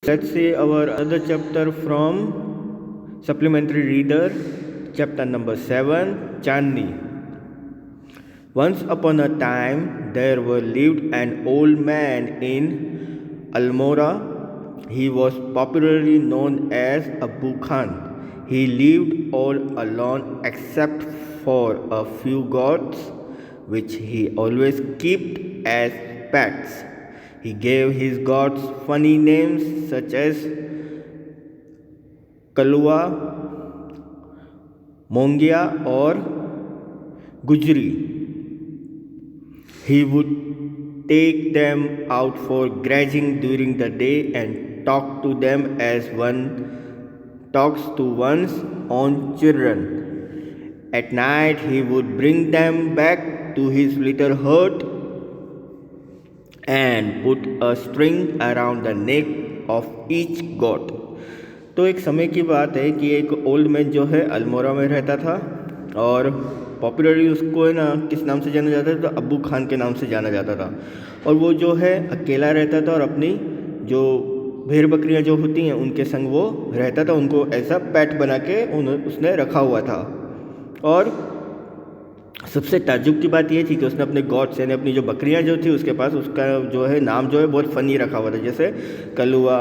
Let's say our other chapter from supplementary reader, chapter number 7, Chandni. Once upon a time, there were lived an old man in Almora. He was popularly known as Abu Khan. He lived all alone except for a few goats, which he always kept as pets. He gave his gods funny names such as Kalua, Mongia, or Gujri. He would take them out for grazing during the day and talk to them as one talks to one's own children. At night, he would bring them back to his little hut and put a string around the neck of each goat. तो एक समय की बात है कि एक old man जो है अल्मोरा में रहता था और पॉपुलरली उसको है ना किस नाम से जाना जाता था, तो अब्बू खान के नाम से जाना जाता था। और वो जो है अकेला रहता था और अपनी जो भेड़ बकरियां जो होती हैं उनके संग वो रहता था, उनको ऐसा पेट बना के उसने रखा हुआ था। और सबसे ताज्जुब की बात ये थी कि उसने अपने गॉड्स यानी अपनी जो बकरियां जो थी उसके पास उसका जो है नाम जो है बहुत फ़नी रखा हुआ था, जैसे कलुआ,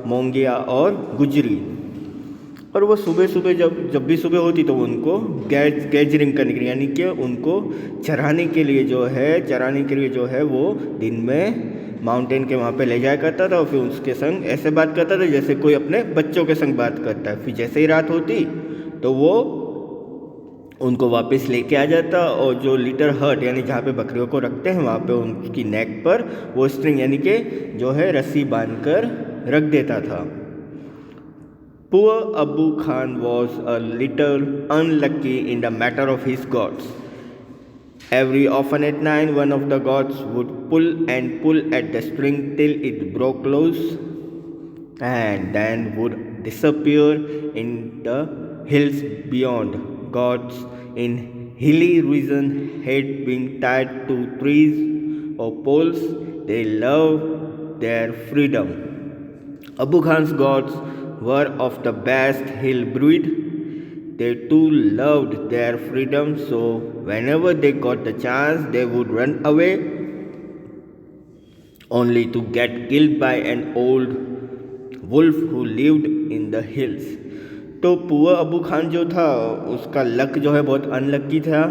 मोंगिया और गुजरी। और वो सुबह सुबह जब भी सुबह होती तो उनको गैजरिंग करने के लिए यानी कि उनको चराने के लिए जो है वो दिन में माउंटेन के वहाँ पे ले जाया करता था और फिर उसके संग ऐसे बात करता था जैसे कोई अपने बच्चों के संग बात करता है। फिर जैसे ही रात होती तो वो उनको वापस लेके आ जाता और जो लिटर हट यानी जहाँ पे बकरियों को रखते हैं वहाँ पे उनकी नेक पर वो स्ट्रिंग यानी कि जो है रस्सी बांध कर रख देता था। Poor Abu Khan was a little unlucky in the matter of his gods. Every often at night one of the gods would pull and pull at the string till it broke loose and then would disappear in the hills beyond. Gods in hilly region had been tied to trees or poles. They loved their freedom. Abu Khan's gods were of the best hill breed. They too loved their freedom, so whenever they got the chance, they would run away, only to get killed by an old wolf who lived in the hills. तो poor Abu Khan जो था उसका luck जो है बहुत unlucky था।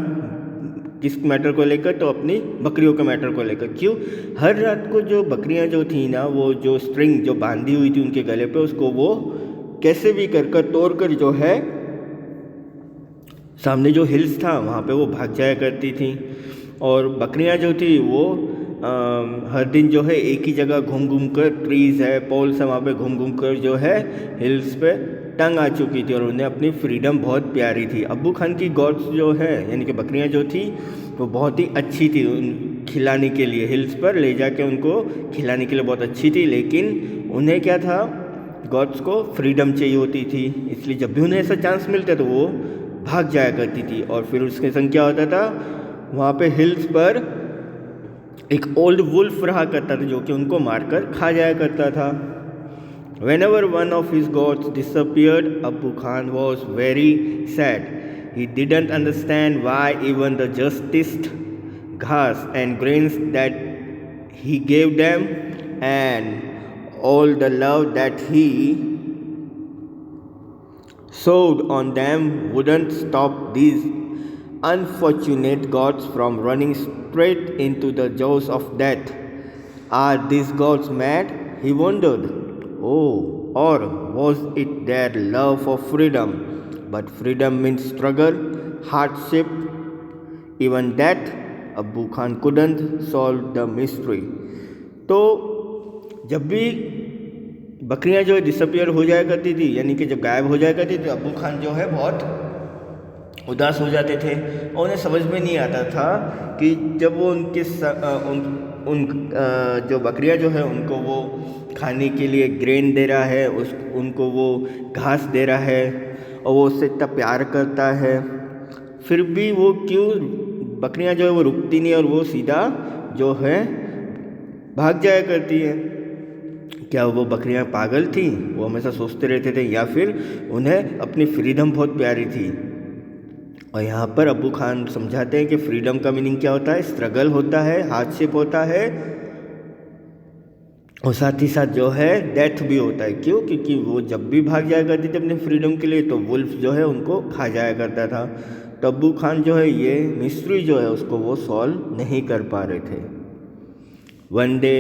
किस matter को लेकर? तो अपनी बकरियों के मैटर को लेकर। क्यों? हर रात को जो बकरियां जो थी ना वो जो स्ट्रिंग जो बांधी हुई थी उनके गले पे उसको वो कैसे भी कर तोड़ कर जो है सामने जो हिल्स था वहाँ पे वो भाग जाया करती थी। और बकरियां जो थी वो हर दिन जो है एक ही जगह घूम कर ट्रीज़ है पोल्स है वहाँ पे घूम कर जो है हिल्स पे टंग आ चुकी थी और उन्हें अपनी फ्रीडम बहुत प्यारी थी। अब्बू खान की गॉड्स जो है यानी कि बकरियां जो थी वो बहुत ही अच्छी थी, उन खिलाने के लिए हिल्स पर ले जाके उनको खिलाने के लिए बहुत अच्छी थी, लेकिन उन्हें क्या था गॉड्स को फ्रीडम चाहिए होती थी, इसलिए जब भी उन्हें ऐसा चांस मिलता तो वो भाग जाया करती थी। और फिर उसके संग क्या होता था वहाँ पे हिल्स पर एक ओल्ड वुल्फ रहा करता था जो कि उनको मारकर खा जाया करता था। Whenever one of his gods disappeared, Abu Khan was very sad. He didn't understand why even the justest grass and grains that he gave them and all the love that he sowed on them wouldn't stop these unfortunate gods from running straight into the jaws of death. Are these gods mad? He wondered. Oh, or was it their love for freedom? But freedom means struggle, hardship. Even that, Abu Khan couldn't solve the mystery. तो जब भी बकरियां जो है disappear हो जाया करती थी यानी कि जब गायब हो जाया करती थी अबू खान जो है बहुत उदास हो जाते थे और उन्हें समझ में नहीं आता था कि जब वो जो बकरियां जो है उनको वो खाने के लिए ग्रेन दे रहा है उनको वो घास दे रहा है और वो उससे इतना प्यार करता है, फिर भी वो क्यों बकरियां जो है वो रुकती नहीं और वो सीधा जो है भाग जाया करती है। क्या वो बकरियां पागल थी? वो हमेशा सोचते रहते थे, या फिर उन्हें अपनी फ्रीडम बहुत प्यारी थी? और यहाँ पर अब्बू खान समझाते हैं कि फ्रीडम का मीनिंग क्या होता है, स्ट्रगल होता है, हार्डशिप होता है, और साथ ही साथ जो है डेथ भी होता है। क्यों? क्योंकि वो जब भी भाग जाया करती थी अपने फ्रीडम के लिए तो वुल्फ जो है उनको खा जाया करता था। तो अब्बू खान जो है ये मिस्ट्री जो है उसको वो सॉल्व नहीं कर पा रहे थे। One day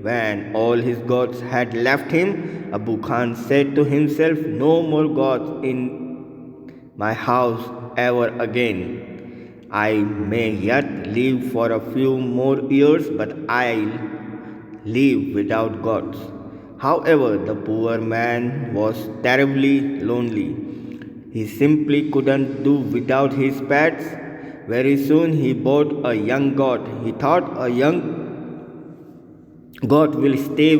when all his gods had left him, Abu Khan said to himself, "No more gods in my house ever again. I may yet live for a few more years, but I'll live without gods." However, the poor man was terribly lonely. He simply couldn't do without his pets. Very soon he bought a young goat. He thought a young God will stay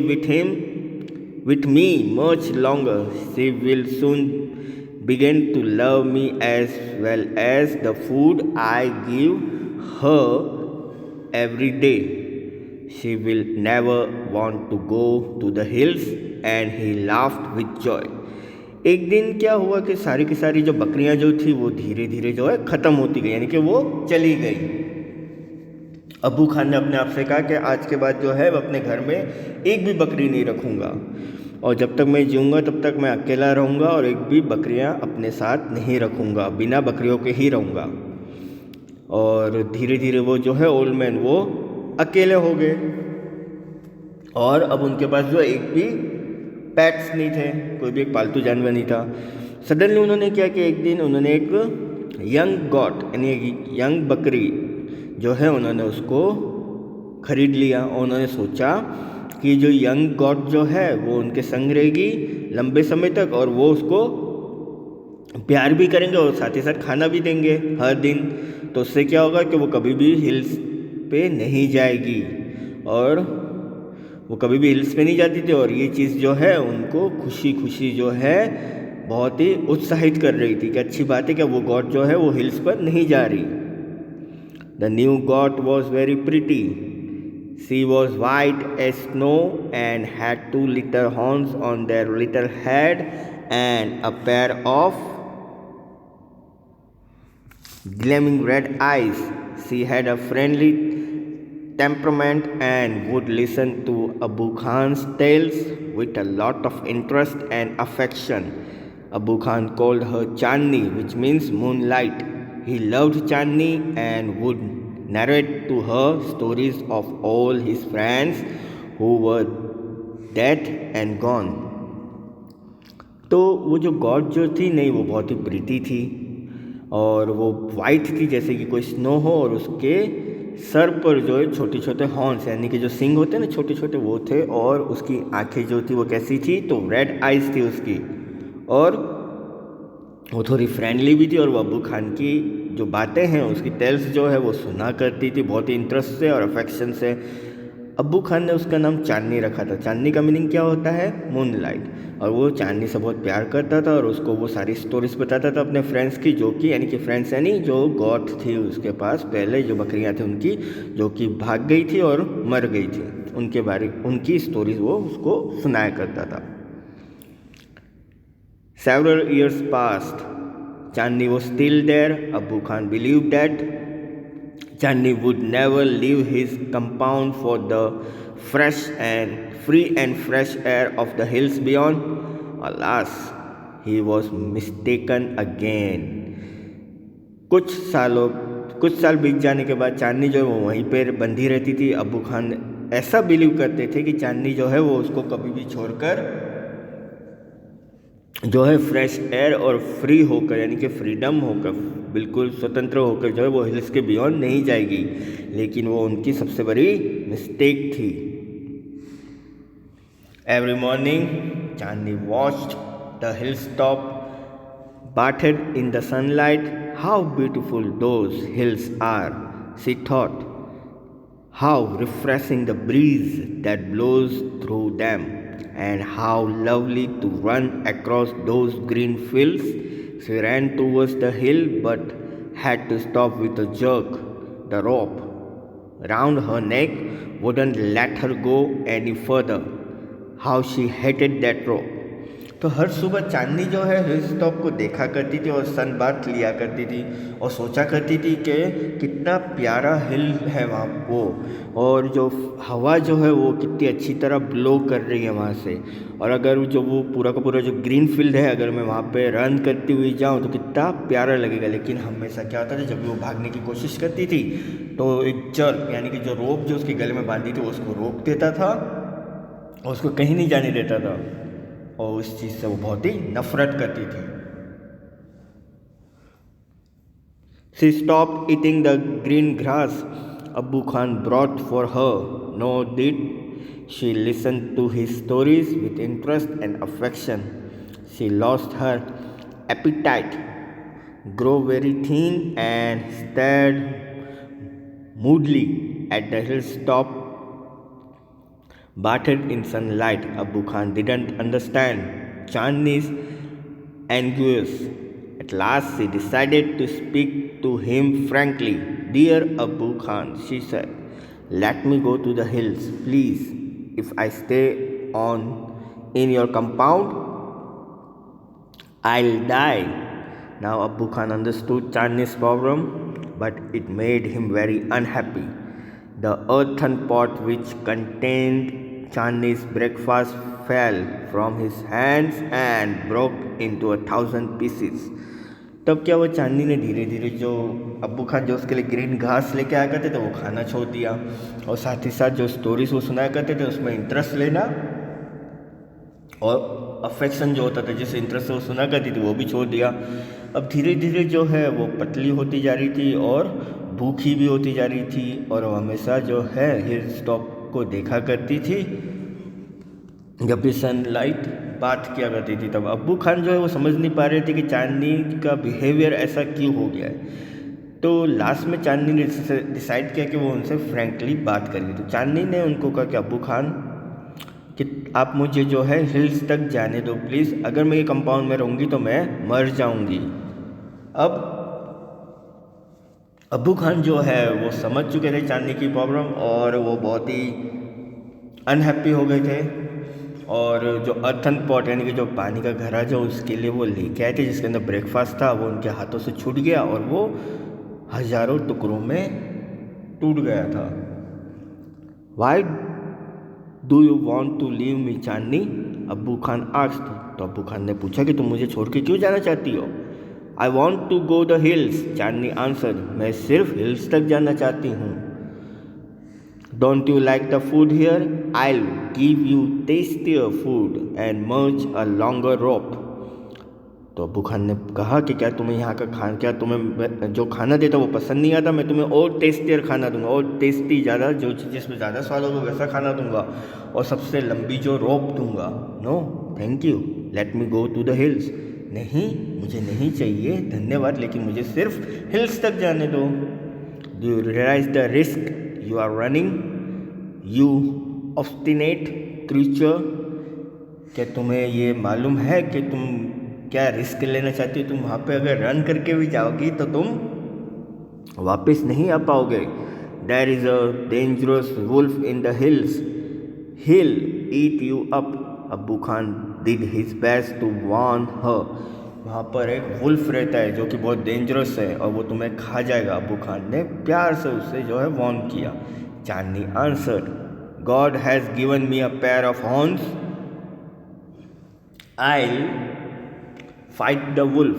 with me much longer. She will soon begin to love me as well as the food I give her every day. She will never want to go to the hills, and he laughed with joy. एक दिन क्या हुआ कि सारी की सारी जो बकरियां जो थी वो धीरे धीरे जो है ख़त्म होती गई, यानी कि वो चली गई। अब्बू खान ने अपने आप से कहा कि आज के बाद जो है मैं अपने घर में एक भी बकरी नहीं रखूँगा, और जब तक मैं जीऊँगा तब तक मैं अकेला रहूँगा और एक भी बकरियाँ अपने साथ नहीं रखूँगा, बिना बकरियों के ही रहूँगा। और धीरे धीरे वो जो है ओल्ड मैन वो अकेले हो गए, और अब उनके पास जो एक भी पेट्स नहीं थे, कोई भी एक पालतू जानवर नहीं था। सडनली उन्होंने क्या कि एक दिन उन्होंने एक यंग गॉट यानी यंग बकरी जो है उन्होंने उसको ख़रीद लिया, और उन्होंने सोचा कि जो यंग गॉड जो है वो उनके संग रहेगी लंबे समय तक, और वो उसको प्यार भी करेंगे और साथ ही साथ खाना भी देंगे हर दिन। तो उससे क्या होगा कि वो कभी भी हिल्स पे नहीं जाएगी, और वो कभी भी हिल्स पे नहीं जाती थी, और ये चीज़ जो है उनको खुशी खुशी जो है बहुत ही उत्साहित कर रही थी कि अच्छी बात है कि वो गॉड जो है वो हिल्स पर नहीं जा रही। The new goat was very pretty. She was white as snow and had two little horns on their little head and a pair of gleaming red eyes. She had a friendly temperament and would listen to Abu Khan's tales with a lot of interest and affection. Abu Khan called her Chandni, which means moonlight. He loved Chandni and would narrate to her stories of all his friends who were dead and gone. तो वो जो God जो थी नहीं, वो बहुत ही प्रीति थी, और वो वाइट थी जैसे कि कोई स्नो हो, और उसके सर पर जो है छोटे छोटे हॉर्न्स यानी कि जो सिंग होते हैं ना छोटे छोटे वो थे, और उसकी आंखें जो थी वो कैसी थी, तो रेड आइज थी उसकी, और वो थोड़ी फ्रेंडली भी थी, और वो अब्बू खान की जो बातें हैं उसकी टेल्स जो है वो सुना करती थी बहुत ही इंटरेस्ट से और अफेक्शन से। अब्बू खान ने उसका नाम चांदनी रखा था। चांदनी का मीनिंग क्या होता है? मूनलाइट। और वो चांदनी से बहुत प्यार करता था, और उसको वो सारी स्टोरीज बताता था अपने फ्रेंड्स की, जो कि यानी कि फ्रेंड्स यानी जो गॉड थी उसके पास पहले जो बकरियां थी उनकी, जो कि भाग गई थी और मर गई थी, उनके बारे उनकी स्टोरीज वो उसको सुनाया करता था। Several years passed. Chandni was still there. Abu Khan believed that Chandni would never leave his compound for the free and fresh air of the hills beyond. Alas, he was mistaken again. कुछ साल बीत जाने के बाद चांदनी जो है वो वहीं पर बंधी रहती थी। अबू खान ऐसा बिलीव करते थे कि चांदनी जो है वो उसको कभी भी छोड़कर जो है फ्रेश एयर और फ्री होकर यानी कि फ्रीडम होकर बिल्कुल स्वतंत्र होकर जो है वो हिल्स के बियॉन्ड नहीं जाएगी। लेकिन वो उनकी सबसे बड़ी मिस्टेक थी। Every morning Chandni watched the hill top bathed in the sunlight. How beautiful those hills are, she thought. How refreshing the breeze that blows through them, and how lovely to run across those green fields. She ran towards the hill but had to stop with a jerk. The rope round her neck wouldn't let her go any further. How she hated that rock. तो हर सुबह चांदनी जो है hill top को देखा करती थी और sun bath लिया करती थी और सोचा करती थी कि कितना प्यारा हिल है वहाँ वो, और जो हवा जो है वो कितनी अच्छी तरह ब्लो कर रही है वहाँ से, और अगर जो वो पूरा का पूरा जो ग्रीन फील्ड है अगर मैं वहाँ पे रन करती हुई जाऊँ तो कितना प्यारा लगेगा। लेकिन हमेशा क्या होता था, जब भी वो भागने की कोशिश करती थी तो एक जर्क यानी कि जो रोप जो उसके गले में बांधी थी वो उसको रोक देता था और उसको कहीं नहीं जाने देता था, और उस चीज़ से वो बहुत ही नफरत करती थी। She stopped eating the green grass Abu Khan brought for her, nor did she listen to his stories with interest and affection. She lost her appetite, grew very thin, and stared moodily at the hilltop bathed in sunlight. Abu Khan didn't understand Chandni's anguish. At last, she decided to speak to him frankly. Dear Abu Khan, she said, let me go to the hills, please. If I stay on in your compound, I'll die. Now Abu Khan understood Chandni's problem, but it made him very unhappy. The earthen pot which contained Chandni's breakfast fell from his hands and broke into 1,000 pieces. तब क्या हुआ, चांदनी ने धीरे धीरे जो अब्बू खान जो उसके लिए ग्रीन घास लेके आया करते थे वो खाना छोड़ दिया, और साथ ही साथ जो स्टोरीज वो सुनाया करते थे उसमें इंटरेस्ट लेना और अफेक्शन जो होता था जिस इंटरेस्ट से वो सुना करती थी वो भी छोड़ दिया। अब धीरे धीरे जो है वो पतली होती जा रही थी और भूखी भी होती जा रही थी, और वो हमेशा जो है हिल टॉप को देखा करती थी जब भी सनलाइट बात किया करती थी। तब अब्बू खान जो है वो समझ नहीं पा रहे थे कि चांदनी का बिहेवियर ऐसा क्यों हो गया है। तो लास्ट में चांदनी ने डिसाइड किया कि वो उनसे फ्रैंकली बात करेगी। तो चांदनी ने उनको कहा कि अब्बू खान कि आप मुझे जो है हिल्स तक जाने दो प्लीज़, अगर मैं ये कंपाउंड में रहूँगी तो मैं मर जाऊँगी। अब अब्बू खान जो है वो समझ चुके थे चांदनी की प्रॉब्लम और वो बहुत ही अनहैप्पी हो गए थे, और जो अर्थन पॉट यानी कि जो पानी का घड़ा जो उसके लिए वो लेके आए थे जिसके अंदर ब्रेकफास्ट था वो उनके हाथों से छूट गया और वो हजारों टुकड़ों में टूट गया था। Why do you want to leave me Chandni, Abbu Khan asked. तो अब्बू खान ने पूछा कि तुम मुझे छोड़ के क्यों जाना चाहती हो। I want to go the hills, Chandni answered, मैं सिर्फ हिल्स तक जाना चाहती हूँ। Don't you like the food here, I will give you tastier food and much a longer rope. तो अब्बू खान ने कहा कि क्या तुम्हें यहाँ का खाना, क्या तुम्हें जो खाना देता वो पसंद नहीं आता, मैं तुम्हें और टेस्टियर खाना दूंगा और टेस्टी ज़्यादा जो जिसमें ज़्यादा स्वाद होगा वैसा खाना दूंगा और सबसे लंबी जो रोप दूंगा। No thank you, let me go to the hills, नहीं मुझे नहीं चाहिए धन्यवाद, लेकिन मुझे सिर्फ हिल्स तक जाने दो। Do you realise the risk you are running, you obstinate creature, क्या तुम्हें ये मालूम है कि तुम क्या रिस्क लेना चाहती हो। तुम वहाँ पे अगर रन करके भी जाओगी तो तुम वापस नहीं आ पाओगे। There is a dangerous wolf in the hills, he'll eat you up. Abbu Khan did his best to warn her, वहाँ पर एक वुल्फ रहता है जो कि बहुत डेंजरस है और वो तुम्हें खा जाएगा। अब्बू खान ने प्यार से उससे जो है वार्न किया। Chandni answered, God has given me a pair of horns, I fight the wolf.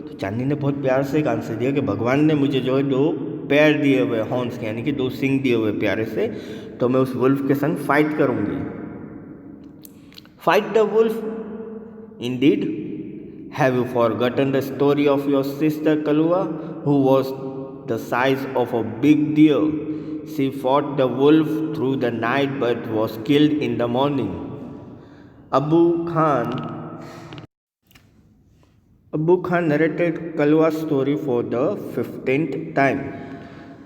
तो चांदनी ने बहुत प्यार से एक आंसर दिया कि भगवान ने मुझे जो है 2 पैर दिए हुए हॉर्न्स के यानी कि 2 सिंग दिए हुए प्यारे से, तो मैं उस वुल्फ के संग फाइट करूंगी। Fight the wolf indeed, have you forgotten the story of your sister Kalua who was the size of a big deer, she fought the wolf through the night but was killed in the morning. Abbu Khan narrated Kalwa story for the 15th time.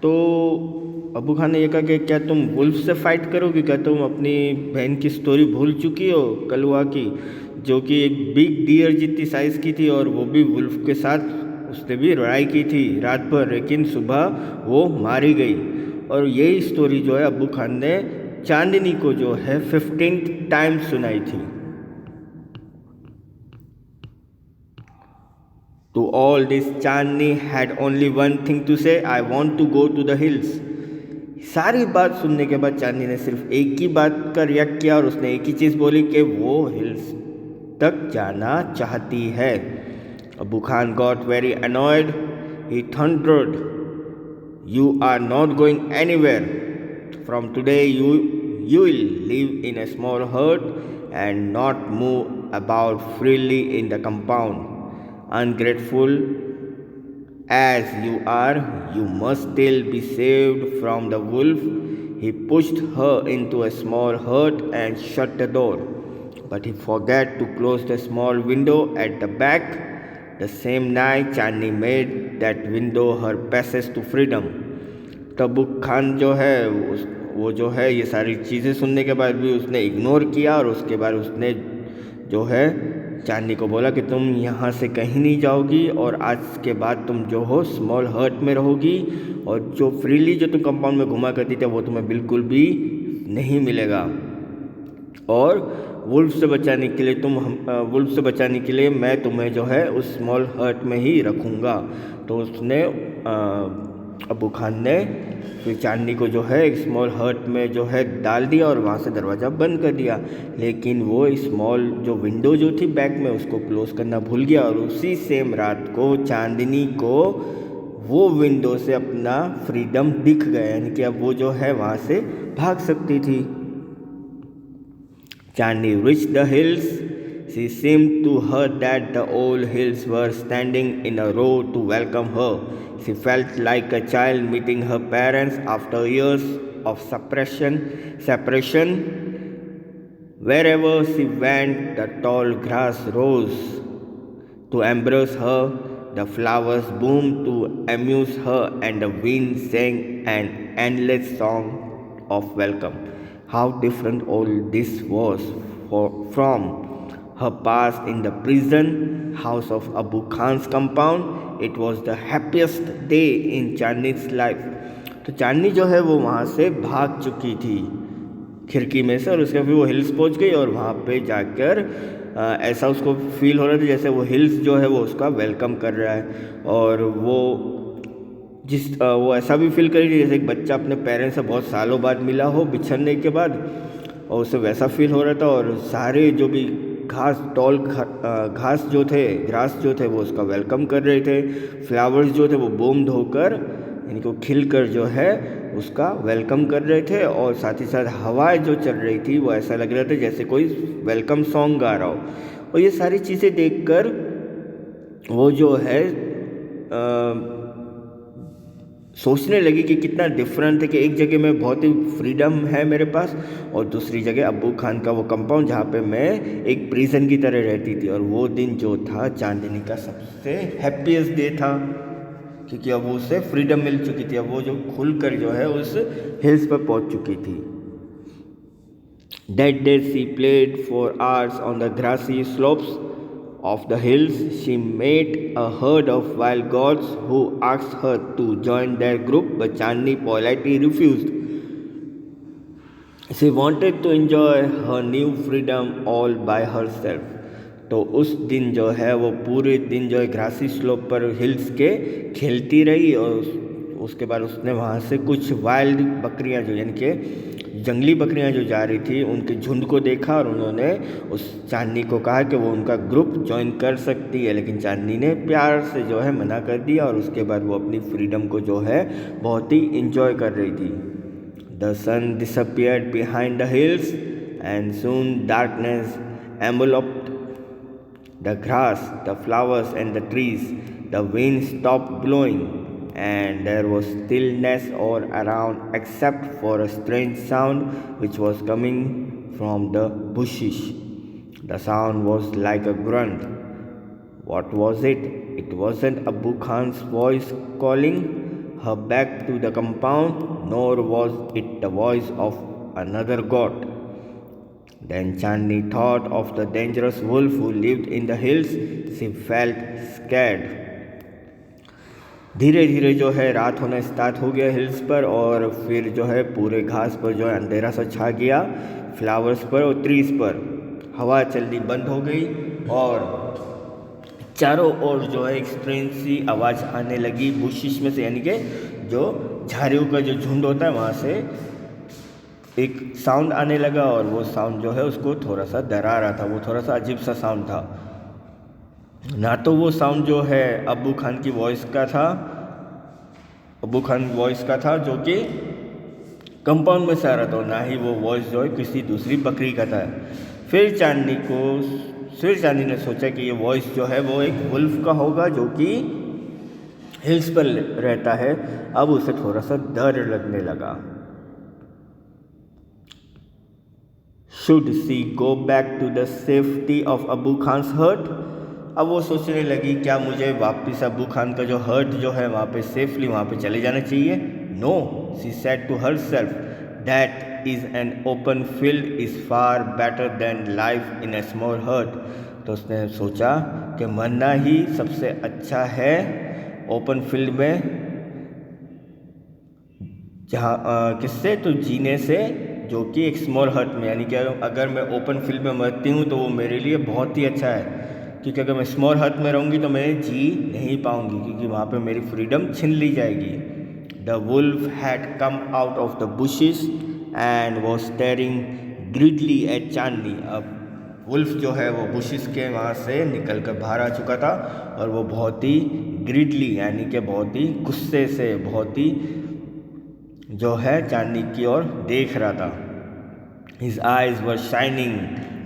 तो अब्बू खान ने यह कहा कि क्या तुम wolf से fight करोगे, क्या तुम अपनी बहन की स्टोरी भूल चुकी हो कलवा की, जो कि एक बिग डियर जितनी साइज़ की थी और वो भी वुल्फ के साथ उसने भी लड़ाई की थी रात भर, लेकिन सुबह वो मारी गई। और यही स्टोरी जो है अब्बू खान ने चांदनी को जो है 15th टाइम सुनाई थी। To all this, Chandni had only one thing to say, I want to go to the hills. सारी बात सुनने के बाद चांदनी ने सिर्फ एक ही बात का रिएक्ट किया और उसने एक ही चीज़ बोली कि वो हिल्स तक जाना चाहती है। Abu Khan got very annoyed, he thundered, you are not going anywhere, from today you will live in a small hut and not move about freely in the compound. Ungrateful as you are, you must still be saved from the wolf. He pushed her into a small hut and shut the door, but he forgot to close the small window at the back. The same night, Chandni made that window her passage to freedom. तब खान जो है वो जो है ये सारी चीज़ें सुनने के बाद भी उसने इग्नोर किया और उसके बाद उसने जो है चांदनी को बोला कि तुम यहाँ से कहीं नहीं जाओगी और आज के बाद तुम जो हो स्मॉल हर्ट में रहोगी और जो फ्रीली जो तुम कंपाउंड में घुमा करती थे वो तुम्हें बिल्कुल भी नहीं मिलेगा। और वुल्फ से बचाने के लिए मैं तुम्हें जो है उस स्मॉल हर्ट में ही रखूँगा। तो उसने अबू खान ने फिर चांदनी को जो है एक स्मॉल हर्ट में जो है डाल दिया और वहाँ से दरवाज़ा बंद कर दिया। लेकिन वो स्मॉल जो विंडो जो थी बैक में उसको क्लोज़ करना भूल गया और उसी सेम रात को चांदनी को वो विंडो से अपना फ्रीडम दिख गया, यानी कि अब वो जो है वहाँ से भाग सकती थी। चांदनी reached the hills. She seemed to her that the old hills were standing in a row to welcome her. She felt like a child meeting her parents after years of separation. Wherever she went, the tall grass rose to embrace her, the flowers bloomed to amuse her, and the wind sang an endless song of welcome. How different all this was from her past in the prison house of Abu Khan's compound. It was the happiest day in Chandni's life. तो चांदनी जो है वो वहाँ से भाग चुकी थी खिड़की में से और उसके फिर वो हिल्स पहुँच गई और वहाँ पे जाकर ऐसा उसको फील हो रहा था जैसे वो हिल्स जो है वो उसका वेलकम कर रहा है। और वो ऐसा भी फील करी जैसे एक बच्चा अपने पेरेंट्स से बहुत सालों बाद मिला हो बिछड़ने के बाद, और उसे वैसा फील हो रहा था। और सारे जो भी ग्रास जो थे वो उसका वेलकम कर रहे थे। फ्लावर्स जो थे वो बूम होकर यानी कि वो खिलकर जो है उसका वेलकम कर रहे थे। और साथ ही साथ हवाएं जो चल रही थी वो ऐसा लग रहा था जैसे कोई वेलकम सॉन्ग गा रहा हो। और ये सारी चीज़ें देखकर वो जो है सोचने लगी कि कितना डिफरेंट है कि एक जगह में बहुत ही फ्रीडम है मेरे पास और दूसरी जगह अबू खान का वो कंपाउंड जहाँ पे मैं एक प्रिजन की तरह रहती थी। और वो दिन जो था चांदनी का सबसे हैप्पीएस्ट डे था क्योंकि अब उसे फ्रीडम मिल चुकी थी। अब वो जो खुलकर जो है उस हिल्स पर पहुँच चुकी थी। That day she played for hours on the grassy slopes of the hills. She met a herd of wild goats who asked her to join their group, but Chandni politely refused. She wanted to enjoy her new freedom all by herself. तो उस दिन जो है वो पूरे दिन जो है ग्रासी स्लोप पर हिल्स के खेलती रही और उसके बाद उसने वहाँ से कुछ वाइल्ड बकरियाँ जो यानी कि जंगली बकरियाँ जो जा रही थी उनके झुंड को देखा और उन्होंने उस चांदनी को कहा कि वो उनका ग्रुप ज्वाइन कर सकती है। लेकिन चांदनी ने प्यार से जो है मना कर दिया और उसके बाद वो अपनी फ्रीडम को जो है बहुत ही इंजॉय कर रही थी। The sun disappeared behind the hills and soon darkness enveloped the grass, the flowers and the trees. The wind stopped blowing and there was stillness all around except for a strange sound which was coming from the bushes. The sound was like a grunt. What was it? It wasn't Abu Khan's voice calling her back to the compound, nor was it the voice of another god. Then Chandni thought of the dangerous wolf who lived in the hills. She felt scared. धीरे धीरे जो है रात होना start हो गया hills पर, और फिर जो है पूरे घास पर जो है अंधेरा सा छा गया, फ्लावर्स पर और ट्रीज पर हवा चलनी बंद हो गई, और चारों ओर जो है एक स्ट्रेंज सी आवाज़ आने लगी बुशिश में से, यानी कि जो झाड़ियों का जो झुंड होता है वहाँ से एक साउंड आने लगा, और वो साउंड जो है उसको थोड़ा सा डरा रहा था। वो थोड़ा सा अजीब सा साउंड था। ना तो वो साउंड जो है अब्बू खान की वॉइस का था, अब्बू खान वॉइस का था जो कि कंपाउंड में से आ रहा था, ना ही वो वॉइस जो है किसी दूसरी बकरी का था। फिर चांदनी ने सोचा कि ये वॉइस जो है वो एक वुल्फ का होगा जो कि हिल्स पर रहता है। अब उसे थोड़ा सा डर लगने लगा। Should she go back to the safety of Abu Khan's hut? अब वो सोचने लगी क्या मुझे वापस अबू खान का जो हर्ट जो है वहाँ पे सेफली वहाँ पे चले जाना चाहिए? No, she said to herself, that is an open field is far better than life in a small hut. तो उसने सोचा कि मरना ही सबसे अच्छा है ओपन फील्ड में, जहाँ किससे? तो जीने से, जो कि एक स्मॉल हर्ट में, यानी कि अगर मैं ओपन फील्ड में मरती हूँ तो वो मेरे लिए बहुत ही अच्छा है, क्योंकि अगर मैं स्मॉल हर्ट में रहूँगी तो मैं जी नहीं पाऊँगी, क्योंकि वहाँ पे मेरी फ्रीडम छीन ली जाएगी। The wolf had come out of the bushes and was staring greedily at Chandni. अब वुल्फ जो है वो बुशेस के वहाँ से निकल कर बाहर आ चुका था, और वो बहुत ही ग्रीडली यानी कि बहुत ही गुस्से से, बहुत ही जो है चांदनी की ओर देख रहा था। His eyes were shining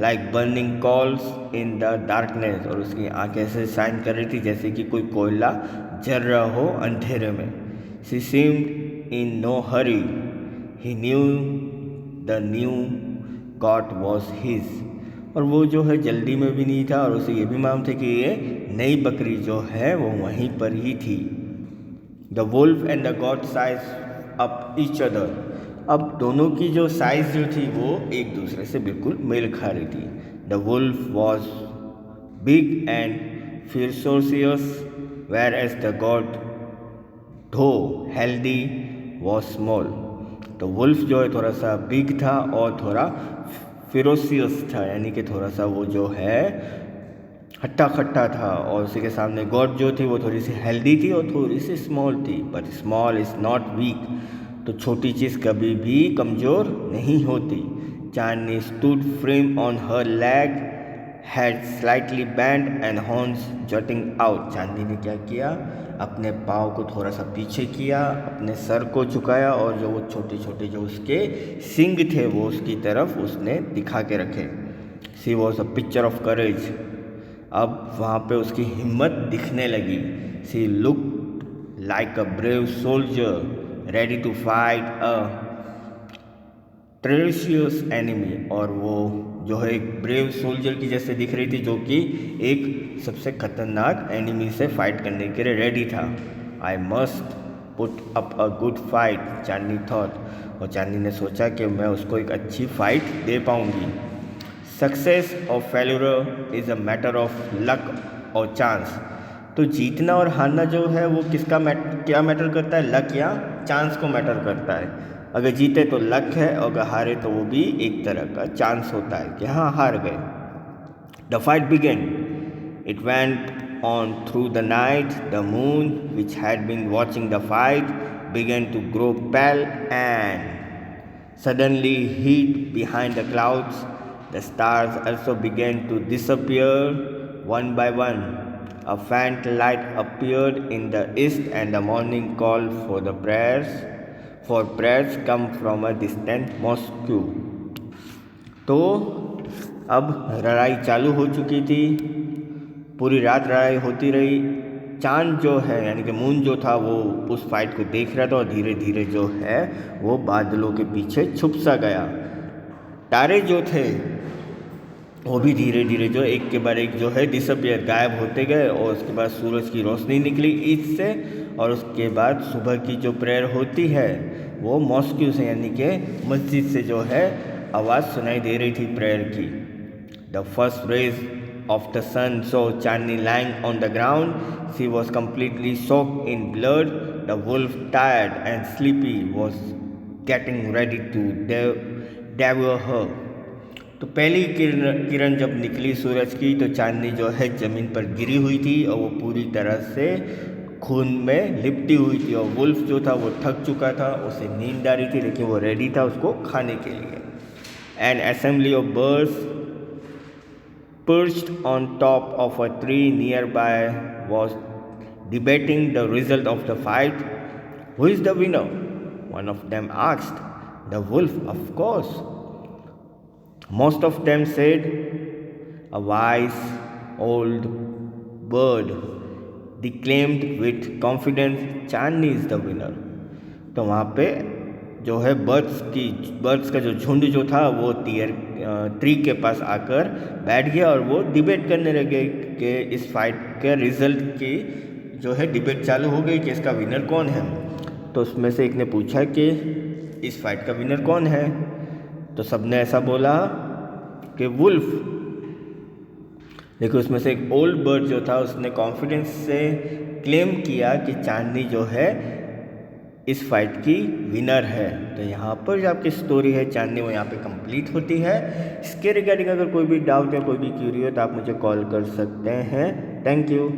like burning coals in the darkness, और उसकी आंखें ऐसे शाइन कर रही थी जैसे कि कोई कोयला जल रहा हो अंधेरे में। She seemed in no hurry. He knew the new God was his. और वो जो है जल्दी में भी नहीं था, और उसे ये भी मालूम था कि ये नई बकरी जो है वो वहीं पर ही थी। The wolf and the God sized up each other. अब दोनों की जो साइज जो थी वो एक दूसरे से बिल्कुल मेल खा रही थी। The wolf was big and ferocious, whereas the god, though healthy, was small. तो वुल्फ जो है थोड़ा सा बिग था और थोड़ा फिरोसियस था, यानी कि थोड़ा सा वो जो है हट्टा खट्टा था, और उसी के सामने गॉड जो थी वो थोड़ी सी हेल्दी थी और थोड़ी सी स्मॉल थी। But small is not weak, तो छोटी चीज़ कभी भी कमज़ोर नहीं होती। Chandni stood firm on her leg, had slightly bent and horns jutting out. Chandni ने क्या किया? अपने पाँव को थोड़ा सा पीछे किया, अपने सर को झुकाया, और जो वो छोटे छोटे जो उसके सिंग थे वो उसकी तरफ उसने दिखा के रखे। She was a picture of courage. अब वहाँ पे उसकी हिम्मत दिखने लगी। She look like a brave soldier ready to fight a treacherous enemy, और वो जो है एक ब्रेव सोल्जर की जैसे दिख रही थी, जो कि एक सबसे खतरनाक एनिमी से फाइट करने के लिए रेडी था। I must put up a good fight, Chandni thought, और चांदनी ने सोचा कि मैं उसको एक अच्छी फाइट दे पाऊंगी। सक्सेस और failure is a matter of luck और चांस। तो जीतना और हारना जो है वो किसका क्या मैटर करता है? लक या चांस को मैटर करता है। अगर जीते तो लक है, और अगर हारे तो वो भी एक तरह का चांस होता है कि हाँ हार गए। The fight began, it went on through the night. The moon which had been watching the fight began to grow pale and suddenly hid behind the clouds. The stars also began to disappear one by one. A faint light appeared in the east, and the morning called for the prayers. For prayers come from a distant mosque. तो अब लड़ाई चालू हो चुकी थी। पूरी रात लड़ाई होती रही। चांद जो है यानी कि मून जो था वो उस फाइट को देख रहा था, और धीरे धीरे जो है वो बादलों के पीछे छुप सा गया। तारे जो थे वो भी धीरे धीरे जो एक के बाद एक जो है डिसअपियर गायब होते गए, और उसके बाद सूरज की रोशनी निकली ईस्ट से, और उसके बाद सुबह की जो प्रेयर होती है वो मॉस्क्यू से यानी कि मस्जिद से जो है आवाज़ सुनाई दे रही थी प्रेयर की। The first raise of the sun saw Chandni lying on the ground. She was completely soaked in blood. The wolf, tired and sleepy, was getting ready to devour her. तो पहली किरण जब निकली सूरज की तो चांदनी जो है ज़मीन पर गिरी हुई थी और वो पूरी तरह से खून में लिपटी हुई थी, और वुल्फ जो था वो थक चुका था, उसे नींद आ रही थी, लेकिन वो रेडी था उसको खाने के लिए. An assembly of birds perched on top of a tree nearby was debating the result of the fight. Who is the winner? One of them asked. The wolf, of course. Most of them said. A wise old bird declaimed with confidence, Chandni is the winner. तो वहाँ पे जो है birds का जो झुंड जो था वो ट्री के पास आकर बैठ गया और वो डिबेट करने लगे कि इस फाइट के रिज़ल्ट की जो है डिबेट चालू हो गई कि इसका विनर कौन है. तो उसमें से एक ने पूछा कि इस फाइट का विनर कौन है. तो सब ने ऐसा बोला कि वुल्फ. देखो उसमें से एक ओल्ड बर्ड जो था उसने कॉन्फिडेंस से क्लेम किया कि चांदनी जो है इस फाइट की विनर है. तो यहाँ पर जो आपकी स्टोरी है चांदनी वो यहाँ पे कंप्लीट होती है. इसके रिगार्डिंग अगर कोई भी डाउट या कोई भी क्यूरी हो तो आप मुझे कॉल कर सकते हैं. Thank you.